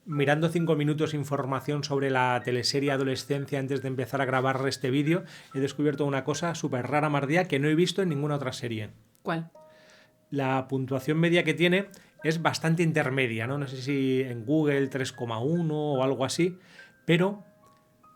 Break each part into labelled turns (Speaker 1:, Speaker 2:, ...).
Speaker 1: mirando 5 minutos información sobre la teleserie Adolescencia antes de empezar a grabar este vídeo, he descubierto una cosa súper rara, Mardía, que no he visto en ninguna otra serie.
Speaker 2: ¿Cuál?
Speaker 1: La puntuación media que tiene es bastante intermedia, ¿no? No sé si en Google 3,1 o algo así, pero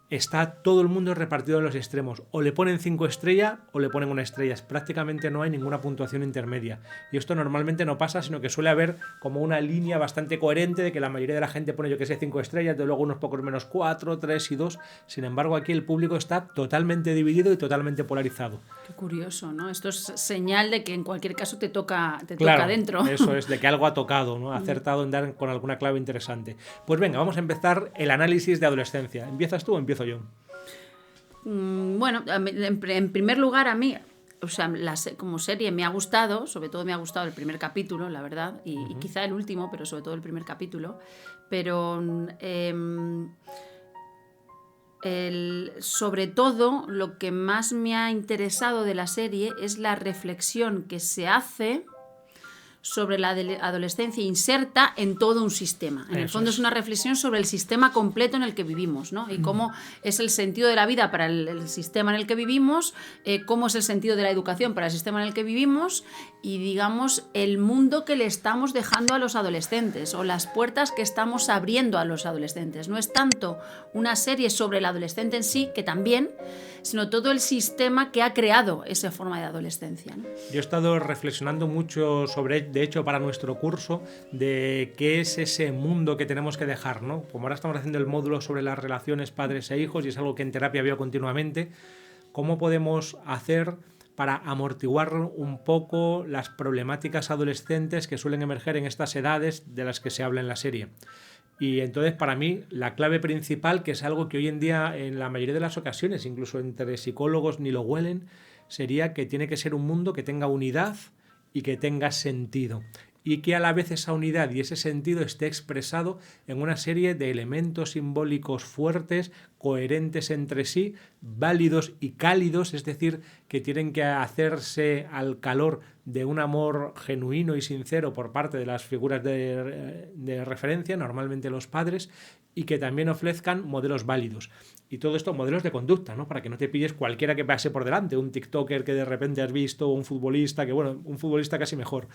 Speaker 1: está todo el mundo repartido en los extremos. O le ponen 5 estrellas o le ponen 1 estrella. Prácticamente no hay ninguna puntuación intermedia. Y esto normalmente no pasa, sino que suele haber como una línea bastante coherente de que la mayoría de la gente pone, yo que sé, 5 estrellas, de luego unos pocos menos 4, 3 y 2. Sin embargo, aquí el público está totalmente dividido y totalmente polarizado.
Speaker 2: Qué curioso, ¿no? Esto es señal de que en cualquier caso te toca
Speaker 1: Claro,
Speaker 2: dentro.
Speaker 1: eso es, de que algo ha tocado, ¿no? Ha acertado en dar con alguna clave interesante. Pues venga, vamos a empezar el análisis de Adolescencia. ¿Empiezas tú o empiezo yo?
Speaker 2: Bueno, en primer lugar a mí, o sea, como serie me ha gustado, sobre todo me ha gustado el primer capítulo, la verdad, y quizá el último, pero sobre todo el primer capítulo. Pero sobre todo lo que más me ha interesado de la serie es la reflexión que se hace sobre la adolescencia inserta en todo un sistema. En el fondo es una reflexión sobre el sistema completo en el que vivimos, ¿no? Y cómo es el sentido de la vida para el sistema en el que vivimos, cómo es el sentido de la educación para el sistema en el que vivimos y, digamos, el mundo que le estamos dejando a los adolescentes o las puertas que estamos abriendo a los adolescentes. No es tanto una serie sobre el adolescente en sí, que también, sino todo el sistema que ha creado esa forma de adolescencia, ¿no?
Speaker 1: Yo he estado reflexionando mucho sobre, de hecho, para nuestro curso, de qué es ese mundo que tenemos que dejar, ¿no? Como ahora estamos haciendo el módulo sobre las relaciones padres e hijos, y es algo que en terapia veo continuamente, ¿cómo podemos hacer para amortiguar un poco las problemáticas adolescentes que suelen emerger en estas edades de las que se habla en la serie? Y entonces, para mí, la clave principal, que es algo que hoy en día en la mayoría de las ocasiones, incluso entre psicólogos ni lo huelen, sería que tiene que ser un mundo que tenga unidad y que tenga sentido. Y que a la vez esa unidad y ese sentido esté expresado en una serie de elementos simbólicos fuertes, coherentes entre sí, válidos y cálidos, es decir, que tienen que hacerse al calor de un amor genuino y sincero por parte de las figuras de referencia, normalmente los padres, y que también ofrezcan modelos válidos. Y todo esto, modelos de conducta, ¿no? Para que no te pilles cualquiera que pase por delante, un TikToker que de repente has visto, un futbolista, que bueno, un futbolista casi mejor,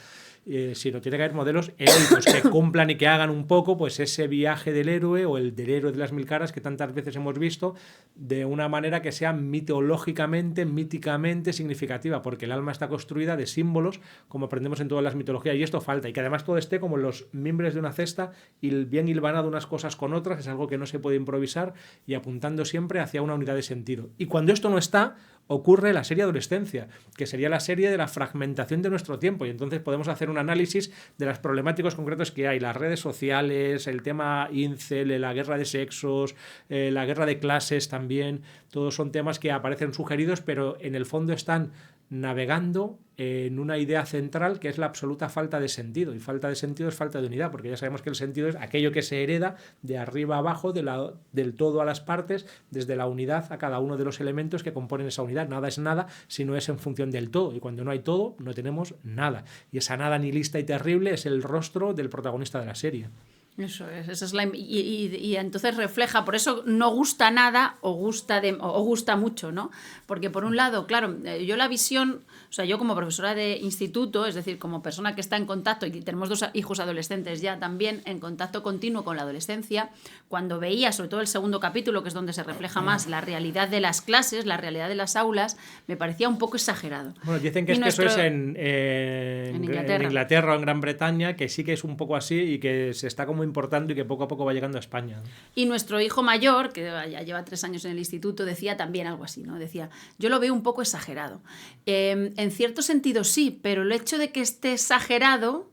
Speaker 1: sino tiene que haber modelos heroicos que cumplan y que hagan un poco pues ese viaje del héroe o el del héroe de las 1000 caras que tantas veces hemos visto, de una manera que sea mitológicamente, míticamente significativa, porque el alma está construida de símbolos, como aprendemos en todas las mitologías, y esto falta, y que además todo esté como los mimbres de una cesta y bien hilvanado unas cosas con otras, es algo que no se puede improvisar, y apuntando siempre hacia una unidad de sentido. Y cuando esto no está, ocurre la serie Adolescencia, que sería la serie de la fragmentación de nuestro tiempo, y entonces podemos hacer un análisis de los problemáticos concretos que hay, las redes sociales, el tema incel, la guerra de sexos, la guerra de clases también, todos son temas que aparecen sugeridos, pero en el fondo están navegando en una idea central que es la absoluta falta de sentido, y falta de sentido es falta de unidad, porque ya sabemos que el sentido es aquello que se hereda de arriba a abajo, del todo a las partes, desde la unidad a cada uno de los elementos que componen esa unidad. Nada es nada si no es en función del todo, y cuando no hay todo no tenemos nada, y esa nada nihilista y terrible es el rostro del protagonista de la serie.
Speaker 2: Eso es, esa es y entonces refleja, por eso no gusta nada o gusta mucho, ¿no? Porque por un lado, claro, yo la visión, o sea, yo como profesora de instituto, es decir, como persona que está en contacto, y tenemos 2 hijos adolescentes ya también, en contacto continuo con la adolescencia, cuando veía, sobre todo el segundo capítulo, que es donde se refleja más la realidad de las clases, la realidad de las aulas, me parecía un poco exagerado.
Speaker 1: Bueno, dicen que eso es en Inglaterra o en Gran Bretaña, que sí que es un poco así y que se está como importando y que poco a poco va llegando a España.
Speaker 2: Y nuestro hijo mayor, que ya lleva 3 años en el instituto, decía también algo así, ¿no? Decía, yo lo veo un poco exagerado. En cierto sentido sí, pero el hecho de que esté exagerado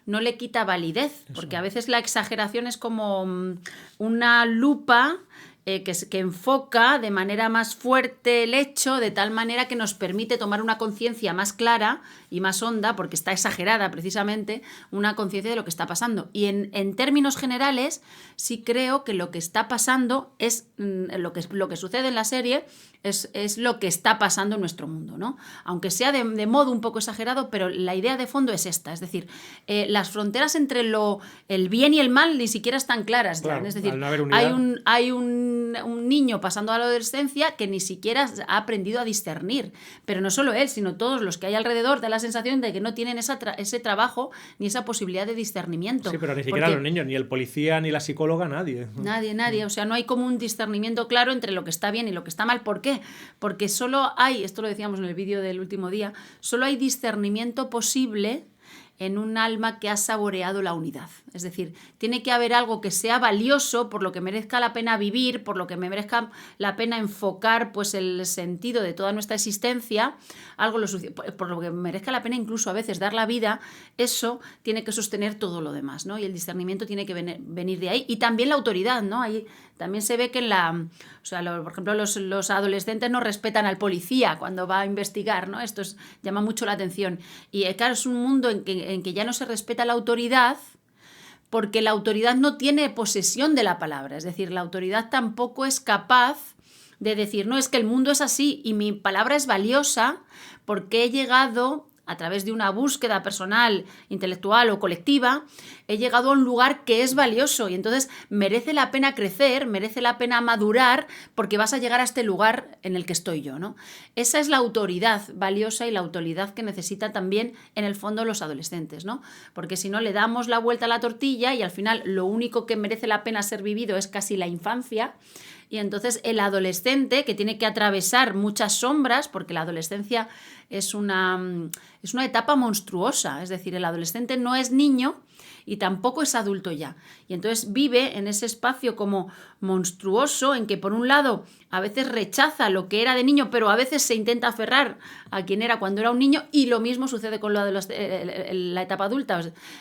Speaker 2: no le quita validez, porque a veces la exageración es como una lupa que enfoca de manera más fuerte el hecho, de tal manera que nos permite tomar una conciencia más clara y más honda, porque está exagerada precisamente, una conciencia de lo que está pasando. Y en términos generales, sí creo que lo que está pasando es lo que sucede en la serie. Es lo que está pasando en nuestro mundo, ¿no? Aunque sea de modo un poco exagerado, pero la idea de fondo es esta. Es decir, las fronteras entre el bien y el mal ni siquiera están claras.
Speaker 1: Claro,
Speaker 2: es decir,
Speaker 1: al no haber unidad.
Speaker 2: hay un niño pasando a la adolescencia que ni siquiera ha aprendido a discernir. Pero no solo él, sino todos los que hay alrededor, da la sensación de que no tienen ese trabajo ni esa posibilidad de discernimiento.
Speaker 1: Sí, pero ni siquiera los niños, ni el policía, ni la psicóloga, nadie.
Speaker 2: Nadie. O sea, no hay como un discernimiento claro entre lo que está bien y lo que está mal. ¿Por qué? Porque solo hay, esto lo decíamos en el vídeo del último día, solo hay discernimiento posible en un alma que ha saboreado la unidad. Es decir, tiene que haber algo que sea valioso, por lo que merezca la pena vivir, por lo que me merezca la pena enfocar pues, el sentido de toda nuestra existencia, por lo que merezca la pena incluso a veces dar la vida. Eso tiene que sostener todo lo demás, ¿no? Y el discernimiento tiene que venir de ahí. Y también la autoridad, ¿no? Ahí también se ve que por ejemplo, los adolescentes no respetan al policía cuando va a investigar, ¿no? Esto llama mucho la atención. Y claro, es un mundo en que ya no se respeta la autoridad, porque la autoridad no tiene posesión de la palabra. Es decir, la autoridad tampoco es capaz de decir, no, es que el mundo es así y mi palabra es valiosa porque he llegado, a través de una búsqueda personal, intelectual o colectiva, he llegado a un lugar que es valioso y entonces merece la pena crecer, merece la pena madurar porque vas a llegar a este lugar en el que estoy yo, ¿no? Esa es la autoridad valiosa y la autoridad que necesitan también en el fondo los adolescentes, ¿no? Porque si no le damos la vuelta a la tortilla y al final lo único que merece la pena ser vivido es casi la infancia. Y entonces el adolescente, que tiene que atravesar muchas sombras, porque la adolescencia es una etapa monstruosa, es decir, el adolescente no es niño y tampoco es adulto ya. Y entonces vive en ese espacio como monstruoso en que por un lado a veces rechaza lo que era de niño, pero a veces se intenta aferrar a quien era cuando era un niño, y lo mismo sucede con lo de la etapa adulta.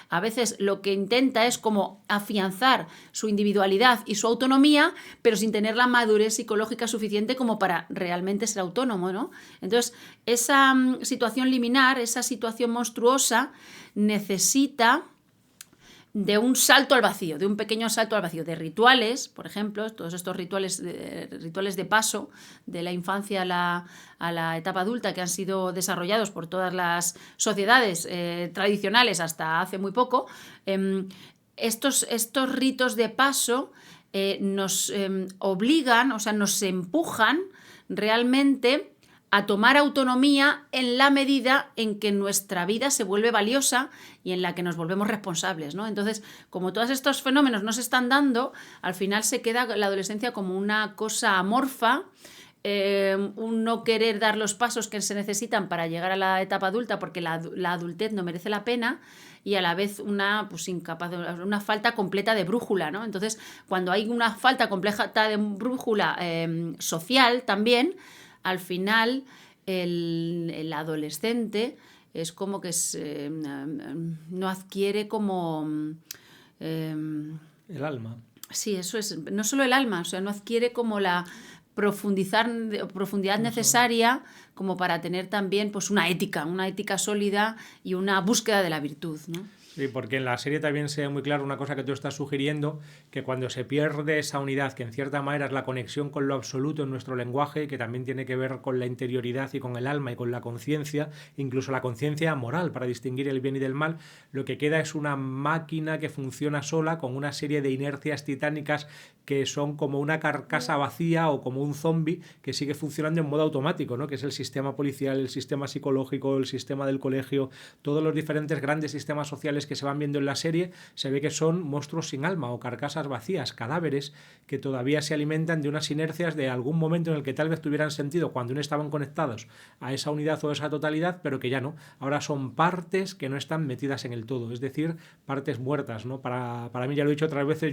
Speaker 2: A veces lo que intenta es como afianzar su individualidad y su autonomía, pero sin tener la madurez psicológica suficiente como para realmente ser autónomo, ¿no? Entonces, esa situación liminar, esa situación monstruosa, necesita de un salto al vacío, de un pequeño salto al vacío, de rituales, por ejemplo, todos estos rituales de paso de la infancia a la etapa adulta que han sido desarrollados por todas las sociedades tradicionales hasta hace muy poco. Estos ritos de paso nos obligan, o sea, nos empujan realmente a tomar autonomía en la medida en que nuestra vida se vuelve valiosa y en la que nos volvemos responsables, ¿no? Entonces, como todos estos fenómenos no se están dando, al final se queda la adolescencia como una cosa amorfa, un no querer dar los pasos que se necesitan para llegar a la etapa adulta porque la adultez no merece la pena, y a la vez una falta completa de brújula, ¿no? Entonces, cuando hay una falta completa de brújula social también, al final el adolescente es como que no adquiere como
Speaker 1: el alma.
Speaker 2: Sí, eso es, no solo el alma, o sea, no adquiere como la profundidad necesaria como para tener también pues una ética sólida y una búsqueda de la virtud, ¿no?
Speaker 1: Sí, porque en la serie también se ve muy claro una cosa que tú estás sugiriendo, que cuando se pierde esa unidad, que en cierta manera es la conexión con lo absoluto en nuestro lenguaje, que también tiene que ver con la interioridad y con el alma y con la conciencia, incluso la conciencia moral para distinguir el bien y del mal, lo que queda es una máquina que funciona sola con una serie de inercias titánicas que son como una carcasa vacía o como un zombie que sigue funcionando en modo automático, ¿no? Que es el sistema policial, el sistema psicológico, el sistema del colegio, todos los diferentes grandes sistemas sociales que se van viendo en la serie. Se ve que son monstruos sin alma o carcasas vacías, cadáveres que todavía se alimentan de unas inercias de algún momento en el que tal vez tuvieran sentido cuando no estaban conectados a esa unidad o a esa totalidad, pero que ya no. Ahora son partes que no están metidas en el todo, es decir, partes muertas, ¿no? Para mí, ya lo he dicho otras veces,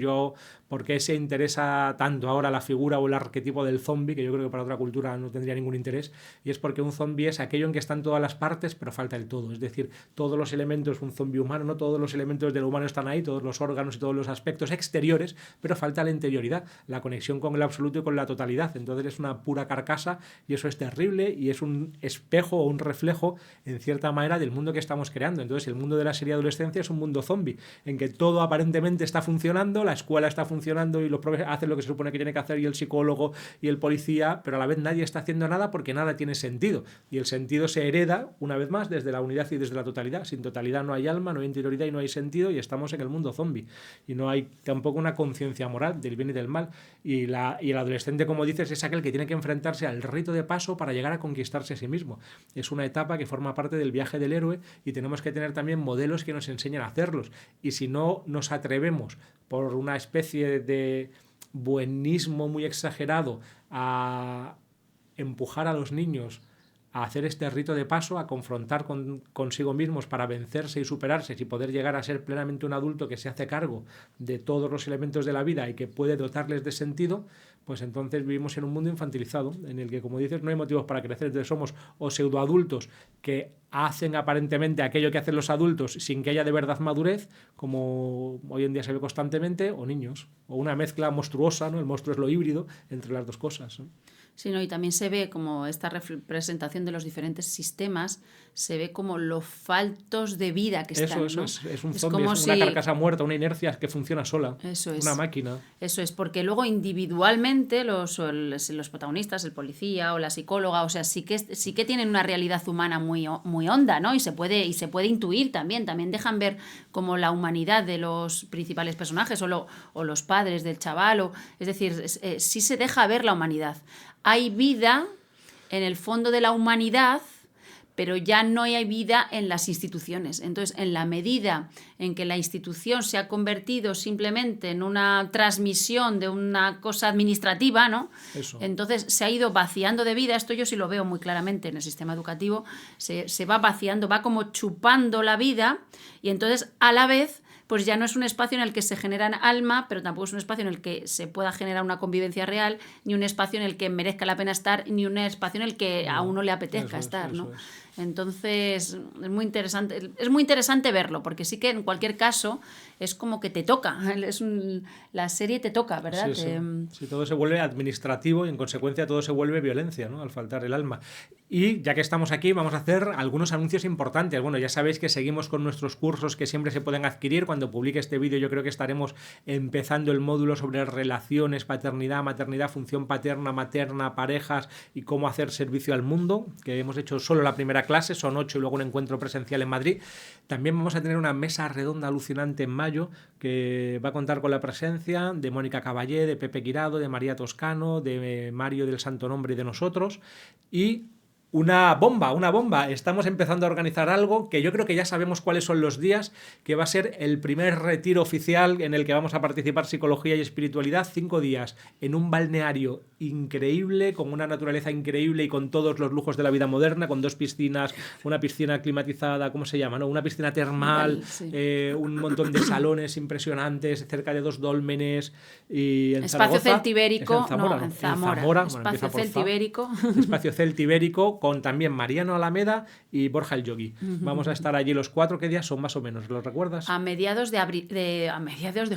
Speaker 1: ¿por qué se interesa tanto ahora la figura o el arquetipo del zombie? Que yo creo que para otra cultura no tendría ningún interés, y es porque un zombie es aquello en que están todas las partes pero falta el todo, es decir, todos los elementos. Un zombie humano no todos los elementos del humano están ahí, todos los órganos y todos los aspectos exteriores, pero falta la interioridad, la conexión con el absoluto y con la totalidad. Entonces es una pura carcasa y eso es terrible y es un espejo o un reflejo, en cierta manera, del mundo que estamos creando. Entonces el mundo de la serie adolescencia es un mundo zombie, en que todo aparentemente está funcionando, la escuela está funcionando y los profesores hacen lo que se supone que tiene que hacer y el psicólogo y el policía, pero a la vez nadie está haciendo nada porque nada tiene sentido. Y el sentido se hereda, una vez más, desde la unidad y desde la totalidad. Sin totalidad no hay alma, no hay interioridad y no hay sentido, y estamos en el mundo zombie. Y no hay tampoco una conciencia moral del bien y del mal. Y el adolescente, como dices, es aquel que tiene que enfrentarse al rito de paso para llegar a conquistarse a sí mismo. Es una etapa que forma parte del viaje del héroe y tenemos que tener también modelos que nos enseñen a hacerlos. Y si no nos atrevemos por una especie de buenismo muy exagerado a empujar a los niños a hacer este rito de paso, a confrontar consigo mismos para vencerse y superarse y poder llegar a ser plenamente un adulto que se hace cargo de todos los elementos de la vida y que puede dotarles de sentido, pues entonces vivimos en un mundo infantilizado, en el que, como dices, no hay motivos para crecer. Entonces somos o pseudoadultos que hacen aparentemente aquello que hacen los adultos sin que haya de verdad madurez, como hoy en día se ve constantemente, o niños, o una mezcla monstruosa, ¿no? El monstruo es lo híbrido entre las dos cosas, ¿no?
Speaker 2: Sí, ¿no? Y también se ve como esta representación de los diferentes sistemas, se ve como los faltos de vida que están,
Speaker 1: Eso
Speaker 2: ¿no?
Speaker 1: es un zombie, es una carcasa muerta, una inercia que funciona sola,
Speaker 2: eso es.
Speaker 1: Una máquina.
Speaker 2: Eso es, porque luego individualmente los protagonistas, el policía o la psicóloga, o sea, sí que tienen una realidad humana muy honda, ¿no? Y se puede intuir también dejan ver como la humanidad de los principales personajes o los padres del chaval, es decir, sí se deja ver la humanidad. Hay vida en el fondo de la humanidad, pero ya no hay vida en las instituciones. Entonces, en la medida en que la institución se ha convertido simplemente en una transmisión de una cosa administrativa, ¿no?
Speaker 1: Eso.
Speaker 2: Entonces se ha ido vaciando de vida. Esto yo sí lo veo muy claramente en el sistema educativo. Se va vaciando, va como chupando la vida, y entonces a la vez pues ya no es un espacio en el que se genera alma, pero tampoco es un espacio en el que se pueda generar una convivencia real, ni un espacio en el que merezca la pena estar, ni un espacio en el que a uno le apetezca estar, ¿no? Entonces es muy interesante verlo, porque sí que en cualquier caso es como que te toca, la serie te toca, ¿verdad?
Speaker 1: Sí, todo se vuelve administrativo y en consecuencia todo se vuelve violencia, ¿no? Al faltar el alma. Y ya que estamos aquí, vamos a hacer algunos anuncios importantes. Bueno, ya sabéis que seguimos con nuestros cursos que siempre se pueden adquirir. Cuando publique este vídeo yo creo que estaremos empezando el módulo sobre relaciones, paternidad, maternidad, función paterna, materna, parejas y cómo hacer servicio al mundo, que hemos hecho solo la primera clase, son 8 y luego un encuentro presencial en Madrid. También vamos a tener una mesa redonda alucinante en mayo que va a contar con la presencia de Mónica Caballé, de Pepe Guirado, de María Toscano, de Mario del Santo Nombre y de nosotros. Y una bomba. Estamos empezando a organizar algo que yo creo que ya sabemos cuáles son los días, que va a ser el primer retiro oficial en el que vamos a participar psicología y espiritualidad, 5 días, en un balneario increíble, con una naturaleza increíble y con todos los lujos de la vida moderna, con 2 piscinas, una piscina climatizada, ¿cómo se llama?, ¿no? Una piscina termal, sí. Un montón de salones impresionantes, cerca de 2 dólmenes. Y en
Speaker 2: Espacio
Speaker 1: Zaragoza,
Speaker 2: celtibérico,
Speaker 1: en Zamora.
Speaker 2: Espacio celtibérico.
Speaker 1: Espacio celtibérico con también Mariano Alameda y Borja el Yogi. Vamos a estar allí los 4. ¿Qué días son más o menos? ¿Los recuerdas?
Speaker 2: A mediados de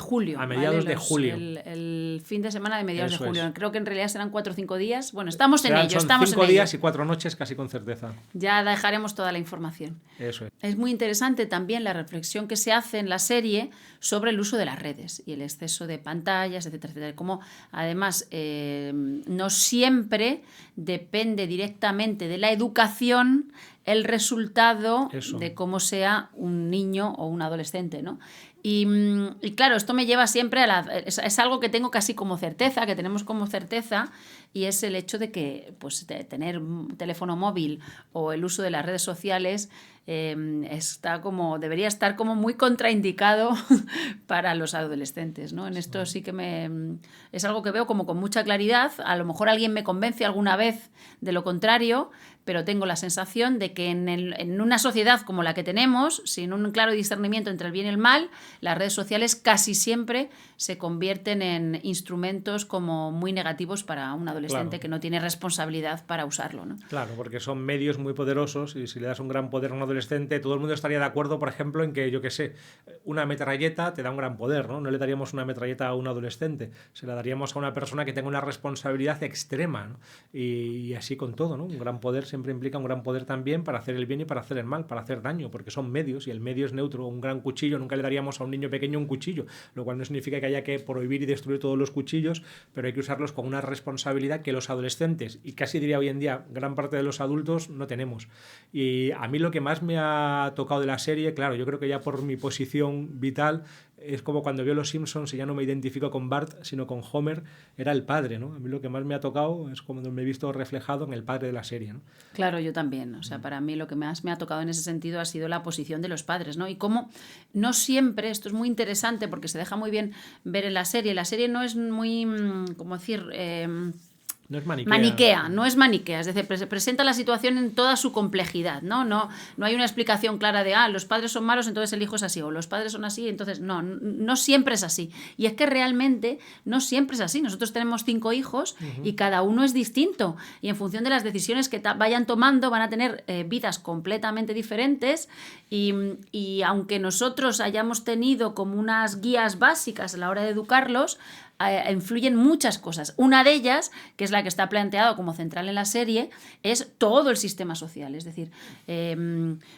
Speaker 2: julio.
Speaker 1: A mediados de julio.
Speaker 2: El fin de semana de mediados
Speaker 1: Eso
Speaker 2: de julio.
Speaker 1: es.
Speaker 2: Creo que en realidad serán 4 o 5 días. Bueno, estamos en ello.
Speaker 1: Son 5 días y 4 noches casi con certeza.
Speaker 2: Ya dejaremos toda la información.
Speaker 1: Eso es.
Speaker 2: Es muy interesante también la reflexión que se hace en la serie sobre el uso de las redes y el exceso de pantallas, etcétera, etcétera. Como además no siempre depende directamente de la educación el resultado de cómo sea un niño o un adolescente, ¿no? Y claro, esto me lleva siempre es algo que tengo casi como certeza, que tenemos como certeza, y es el hecho de que pues, de tener un teléfono móvil o el uso de las redes sociales debería estar como muy contraindicado para los adolescentes, ¿no? En esto sí que es algo que veo como con mucha claridad. A lo mejor alguien me convence alguna vez de lo contrario, pero tengo la sensación de que en una sociedad como la que tenemos, sin un claro discernimiento entre el bien y el mal, las redes sociales casi siempre se convierten en instrumentos como muy negativos para un adolescente que no tiene responsabilidad para usarlo, ¿no?
Speaker 1: Claro, porque son medios muy poderosos y si le das un gran poder a un adolescente, todo el mundo estaría de acuerdo, por ejemplo, en que, yo qué sé, una metralleta te da un gran poder, ¿no? No le daríamos una metralleta a un adolescente, se la daríamos a una persona que tenga una responsabilidad extrema, ¿no? Y así con todo, ¿no? Un gran poder siempre implica un gran poder también para hacer el bien y para hacer el mal, para hacer daño, porque son medios y el medio es neutro. Un gran cuchillo, nunca le daríamos a un niño pequeño un cuchillo, lo cual no significa que haya que prohibir y destruir todos los cuchillos, pero hay que usarlos con una responsabilidad que los adolescentes, y casi diría hoy en día gran parte de los adultos, no tenemos. Y a mí lo que más me ha tocado de la serie, claro, yo creo que ya por mi posición vital, es como cuando veo Los Simpsons y ya no me identifico con Bart, sino con Homer, era el padre, ¿no? A mí lo que más me ha tocado es como me he visto reflejado en el padre de la serie, ¿no?
Speaker 2: Claro, yo también. O sea, para mí lo que más me ha tocado en ese sentido ha sido la posición de los padres, ¿no? Y cómo no siempre, esto es muy interesante porque se deja muy bien ver en la serie. La serie no es muy, ¿cómo decir?
Speaker 1: No es maniquea.
Speaker 2: Maniquea, no es maniquea, es decir, presenta la situación en toda su complejidad, ¿no? No hay una explicación clara de, los padres son malos, entonces el hijo es así, o los padres son así, entonces no siempre es así. Y es que realmente no siempre es así. Nosotros tenemos 5 hijos y cada uno es distinto, y en función de las decisiones que vayan tomando van a tener vidas completamente diferentes, y aunque nosotros hayamos tenido como unas guías básicas a la hora de educarlos, influyen muchas cosas. Una de ellas, que es la que está planteado como central en la serie, es todo el sistema social. Es decir,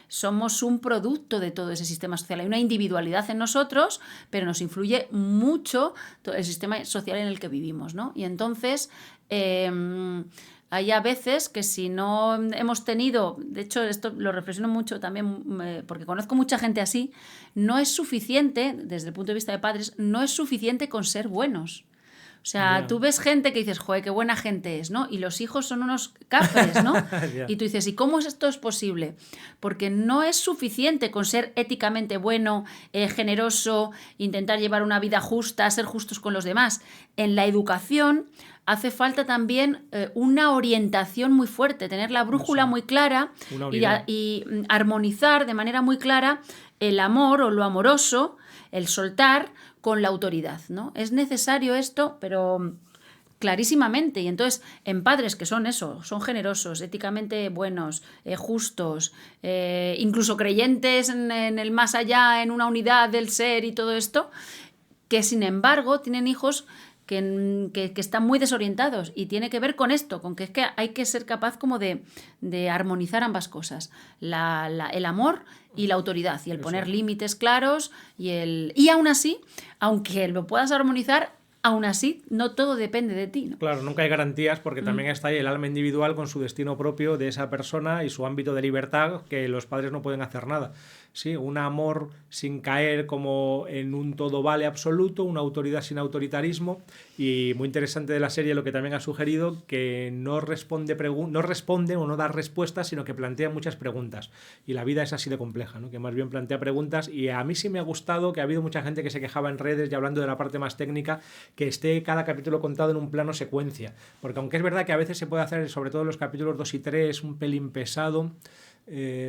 Speaker 2: somos un producto de todo ese sistema social. Hay una individualidad en nosotros, pero nos influye mucho todo el sistema social en el que vivimos, ¿no? Y entonces hay a veces que si no hemos tenido, de hecho esto lo reflexiono mucho también porque conozco mucha gente así, no es suficiente, desde el punto de vista de padres, no es suficiente con ser buenos. O sea, tú ves gente que dices, joder, qué buena gente es, ¿no? Y los hijos son unos cafres, ¿no? Y tú dices, ¿y cómo esto es posible? Porque no es suficiente con ser éticamente bueno, generoso, intentar llevar una vida justa, ser justos con los demás. En la educación hace falta también una orientación muy fuerte, tener la brújula muy clara y armonizar de manera muy clara el amor o lo amoroso, el soltar con la autoridad, ¿no? Es necesario esto, pero clarísimamente. Y entonces, en padres que son eso, son generosos, éticamente buenos, justos, incluso creyentes en el más allá, en una unidad del ser y todo esto, que sin embargo tienen hijos que están muy desorientados, y tiene que ver con esto, con que es que hay que ser capaz como de armonizar ambas cosas, el amor y la autoridad, y el poner límites claros, y aún así, aunque lo puedas armonizar, aún así no todo depende de ti, ¿no?
Speaker 1: Claro, nunca hay garantías, porque también está ahí el alma individual con su destino propio de esa persona y su ámbito de libertad, que los padres no pueden hacer nada. Sí, un amor sin caer como en un todo vale absoluto, una autoridad sin autoritarismo, y muy interesante de la serie lo que también ha sugerido, que no responde o no da respuestas, sino que plantea muchas preguntas, y la vida es así de compleja, ¿no? Que más bien plantea preguntas, y a mí sí me ha gustado que ha habido mucha gente que se quejaba en redes, y hablando de la parte más técnica, que esté cada capítulo contado en un plano secuencia, porque aunque es verdad que a veces se puede hacer, sobre todo en los capítulos 2 y 3, un pelín pesado,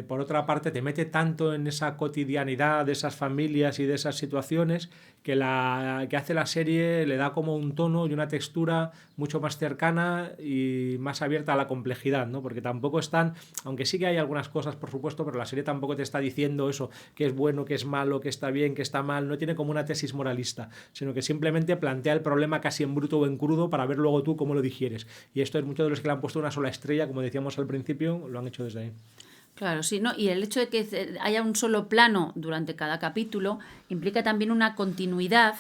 Speaker 1: por otra parte te mete tanto en esa cotidianidad de esas familias y de esas situaciones que hace la serie le da como un tono y una textura mucho más cercana y más abierta a la complejidad, ¿no? Porque tampoco están, aunque sí que hay algunas cosas por supuesto, pero la serie tampoco te está diciendo eso, que es bueno, que es malo, que está bien, que está mal, no tiene como una tesis moralista, sino que simplemente plantea el problema casi en bruto o en crudo para ver luego tú cómo lo digieres, y esto es muchos de los que le han puesto una sola estrella, como decíamos al principio, lo han hecho desde ahí.
Speaker 2: Claro, sí, ¿no? Y el hecho de que haya un solo plano durante cada capítulo implica también una continuidad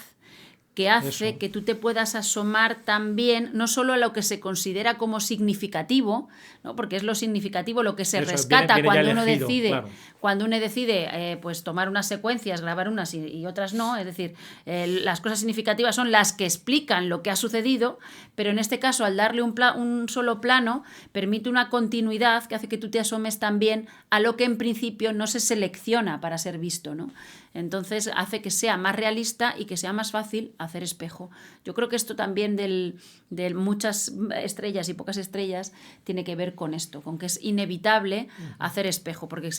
Speaker 2: que hace
Speaker 1: Eso.
Speaker 2: que tú te puedas asomar también, no solo a lo que se considera como significativo, ¿no? Porque es lo significativo lo que se
Speaker 1: Eso,
Speaker 2: rescata
Speaker 1: viene
Speaker 2: cuando
Speaker 1: ya
Speaker 2: uno
Speaker 1: elegido,
Speaker 2: decide,
Speaker 1: claro.
Speaker 2: cuando uno decide pues tomar unas secuencias, grabar unas y otras no. Es decir, las cosas significativas son las que explican lo que ha sucedido, pero en este caso, al darle un solo plano, permite una continuidad que hace que tú te asomes también a lo que en principio no se selecciona para ser visto, ¿no? Entonces hace que sea más realista y que sea más fácil hacer espejo. Yo creo que esto también de muchas estrellas y pocas estrellas tiene que ver con esto, con que es inevitable hacer espejo, porque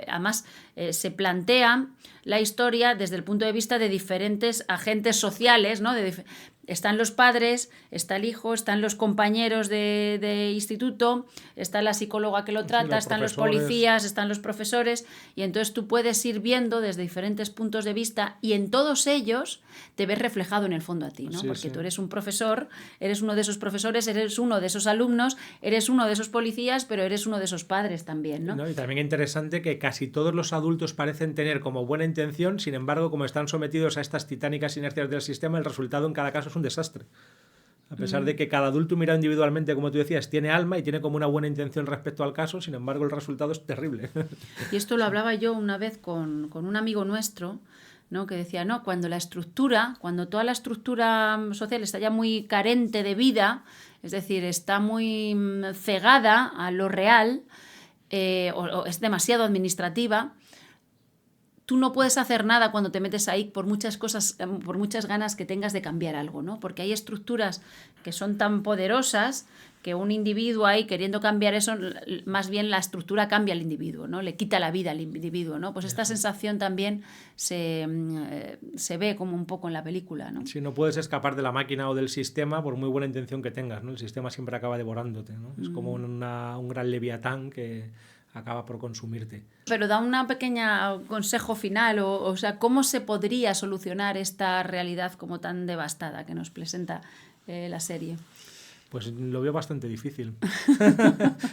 Speaker 2: además se plantea la historia desde el punto de vista de diferentes agentes sociales, ¿no? Están los padres, está el hijo, están los compañeros de instituto, está la psicóloga que lo trata, están los policías, están los profesores, y entonces tú puedes ir viendo desde diferentes puntos de vista y en todos ellos te ves reflejado en el fondo a ti, ¿no? Porque tú eres un profesor, eres uno de esos profesores, eres uno de esos alumnos, eres uno de esos policías, pero eres uno de esos padres también, ¿no?
Speaker 1: Y también es interesante que casi todos los adultos parecen tener como buena intención, sin embargo, como están sometidos a estas titánicas inercias del sistema, el resultado en cada caso es un desastre. A pesar de que cada adulto mirado individualmente, como tú decías, tiene alma y tiene como una buena intención respecto al caso, sin embargo el resultado es terrible.
Speaker 2: Y esto lo hablaba yo una vez con un amigo nuestro, ¿no? Que decía, no, cuando toda la estructura social está ya muy carente de vida, es decir, está muy cegada a lo real, o es demasiado administrativa, tú no puedes hacer nada cuando te metes ahí por muchas cosas, por muchas ganas que tengas de cambiar algo, ¿no? Porque hay estructuras que son tan poderosas que un individuo ahí queriendo cambiar eso, más bien la estructura cambia al individuo, ¿no? Le quita la vida al individuo, ¿no? Pues esta sensación también se ve como un poco en la película, ¿no?
Speaker 1: Si no puedes escapar de la máquina o del sistema por muy buena intención que tengas, ¿no? El sistema siempre acaba devorándote, ¿no? Es como un gran leviatán que acaba por consumirte.
Speaker 2: Pero da una pequeña consejo final, o sea, ¿cómo se podría solucionar esta realidad como tan devastada que nos presenta la serie?
Speaker 1: Pues lo veo bastante difícil.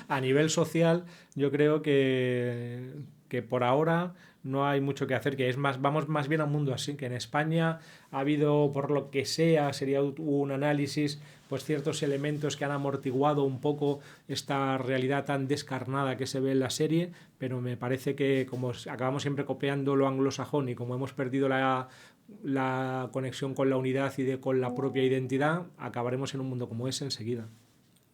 Speaker 1: A nivel social, yo creo que por ahora no hay mucho que hacer, que es más, vamos más bien a un mundo así, que en España ha habido, por lo que sea, sería un análisis, pues ciertos elementos que han amortiguado un poco esta realidad tan descarnada que se ve en la serie, pero me parece que como acabamos siempre copiando lo anglosajón y como hemos perdido la conexión con la unidad y con la propia identidad, acabaremos en un mundo como ese enseguida.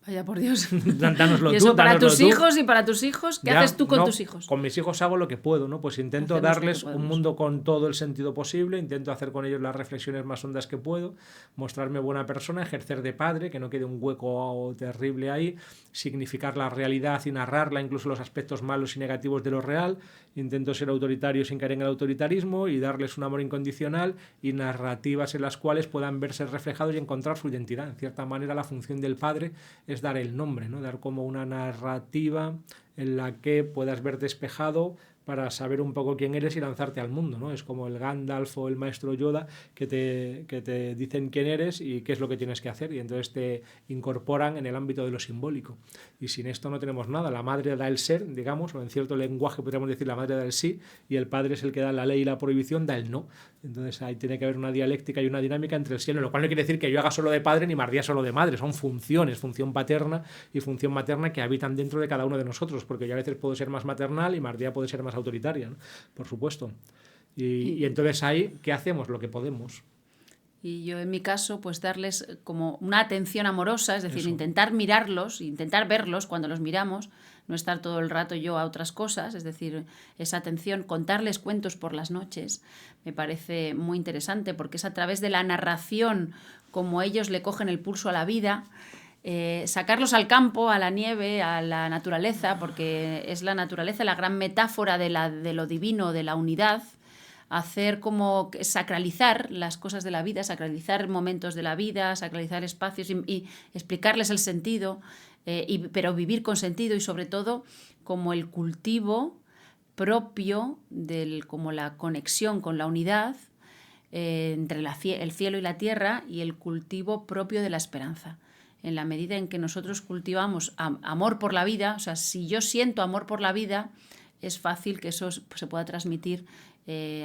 Speaker 2: Vaya por Dios.
Speaker 1: Dánoslo
Speaker 2: y eso
Speaker 1: tú,
Speaker 2: para tus
Speaker 1: tú.
Speaker 2: hijos y para tus hijos. ¿Qué haces tú con tus hijos?
Speaker 1: Con mis hijos hago lo que puedo, ¿no? Pues intento darles un mundo con todo el sentido posible, intento hacer con ellos las reflexiones más hondas que puedo, mostrarme buena persona, ejercer de padre, que no quede un hueco terrible ahí, significar la realidad y narrarla, incluso los aspectos malos y negativos de lo real. Intento ser autoritario sin caer en el autoritarismo y darles un amor incondicional y narrativas en las cuales puedan verse reflejados y encontrar su identidad. En cierta manera, la función del padre es dar el nombre, ¿no? Dar como una narrativa en la que puedas ver despejado para saber un poco quién eres y lanzarte al mundo, ¿no? Es como el Gandalf o el maestro Yoda que te dicen quién eres y qué es lo que tienes que hacer, y entonces te incorporan en el ámbito de lo simbólico. Y sin esto no tenemos nada. La madre da el ser, digamos, o en cierto lenguaje podríamos decir la madre da el sí, y el padre es el que da la ley y la prohibición, da el no. Entonces ahí tiene que haber una dialéctica y una dinámica entre el sí y el no, lo cual no quiere decir que yo haga solo de padre ni Mardía solo de madre. Son funciones, función paterna y función materna que habitan dentro de cada uno de nosotros, porque yo a veces puedo ser más maternal y Mardía puede ser más autoritaria, ¿no? Por supuesto. Y entonces ahí, ¿qué hacemos? Lo que podemos.
Speaker 2: Y yo en mi caso, pues darles como una atención amorosa, es decir, intentar mirarlos, intentar verlos cuando los miramos, no estar todo el rato yo a otras cosas, es decir, esa atención, contarles cuentos por las noches, me parece muy interesante porque es a través de la narración como ellos le cogen el pulso a la vida. Sacarlos al campo, a la nieve, a la naturaleza, porque es la naturaleza la gran metáfora de lo divino, de la unidad. Hacer como sacralizar las cosas de la vida, sacralizar momentos de la vida, sacralizar espacios y explicarles el sentido, pero vivir con sentido y sobre todo como el cultivo propio, como la conexión con la unidad entre el cielo y la tierra y el cultivo propio de la esperanza. En la medida en que nosotros cultivamos amor por la vida, o sea, si yo siento amor por la vida, es fácil que eso se pueda transmitir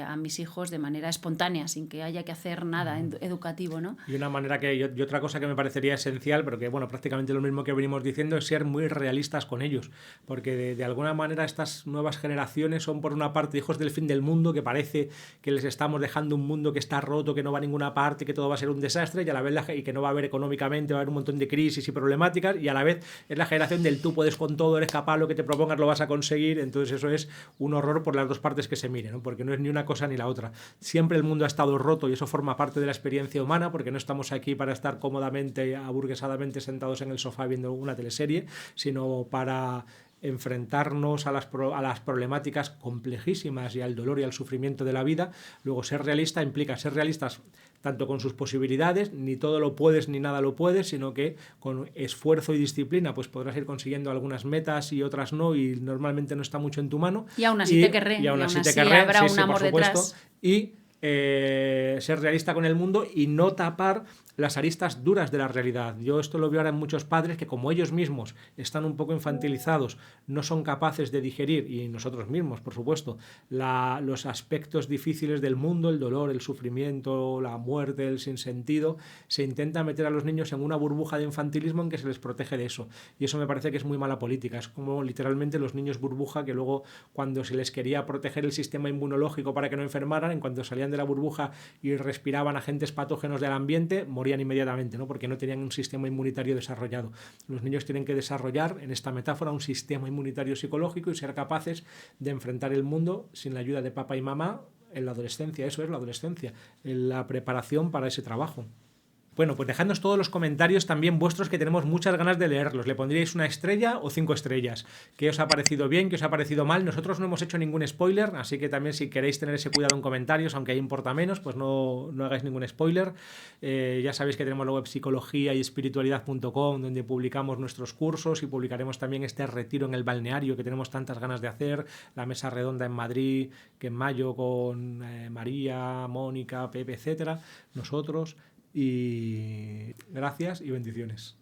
Speaker 2: a mis hijos de manera espontánea, sin que haya que hacer nada educativo, ¿no?
Speaker 1: Y una manera y otra cosa que me parecería esencial, pero que bueno, prácticamente lo mismo que venimos diciendo, es ser muy realistas con ellos, porque de alguna manera estas nuevas generaciones son por una parte hijos del fin del mundo, que parece que les estamos dejando un mundo que está roto, que no va a ninguna parte, que todo va a ser un desastre, y a la vez y que no va a haber económicamente, va a haber un montón de crisis y problemáticas, y a la vez es la generación del tú puedes con todo, eres capaz, lo que te propongas lo vas a conseguir. Entonces eso es un horror por las dos partes que se miren, ¿no? Porque no es ni una cosa ni la otra. Siempre el mundo ha estado roto y eso forma parte de la experiencia humana, porque no estamos aquí para estar cómodamente, aburguesadamente sentados en el sofá viendo una teleserie, sino para enfrentarnos a las problemáticas complejísimas y al dolor y al sufrimiento de la vida. Luego, ser realista implica ser realistas tanto con sus posibilidades, ni todo lo puedes ni nada lo puedes, sino que con esfuerzo y disciplina pues podrás ir consiguiendo algunas metas y otras no, y normalmente no está mucho en tu mano.
Speaker 2: Y aún así te querré,
Speaker 1: y aún así te querré,
Speaker 2: habrá
Speaker 1: sí,
Speaker 2: un amor
Speaker 1: por supuesto.
Speaker 2: detrás.
Speaker 1: Y ser realista con el mundo y no tapar las aristas duras de la realidad. Yo esto lo veo ahora en muchos padres que, como ellos mismos están un poco infantilizados, no son capaces de digerir, y nosotros mismos, por supuesto, los aspectos difíciles del mundo, el dolor, el sufrimiento, la muerte, el sinsentido. Se intenta meter a los niños en una burbuja de infantilismo en que se les protege de eso, y eso me parece que es muy mala política. Es como literalmente los niños burbuja, que luego, cuando se les quería proteger el sistema inmunológico para que no enfermaran, en cuanto salían de la burbuja y respiraban agentes patógenos del ambiente, morían inmediatamente, ¿no? Porque no tenían un sistema inmunitario desarrollado. Los niños tienen que desarrollar, en esta metáfora, un sistema inmunitario psicológico y ser capaces de enfrentar el mundo sin la ayuda de papá y mamá en la adolescencia. Eso es la adolescencia, en la preparación para ese trabajo. Bueno, pues dejadnos todos los comentarios también vuestros, que tenemos muchas ganas de leerlos. ¿Le pondríais 1 estrella o 5 estrellas? ¿Qué os ha parecido bien? ¿Qué os ha parecido mal? Nosotros no hemos hecho ningún spoiler, así que también, si queréis tener ese cuidado en comentarios, aunque ahí importa menos, pues no hagáis ningún spoiler. Ya sabéis que tenemos la web psicología y espiritualidad.com, donde publicamos nuestros cursos, y publicaremos también este retiro en el balneario que tenemos tantas ganas de hacer, la mesa redonda en Madrid, que en mayo, con María, Mónica, Pepe, etcétera, nosotros. Y gracias y bendiciones.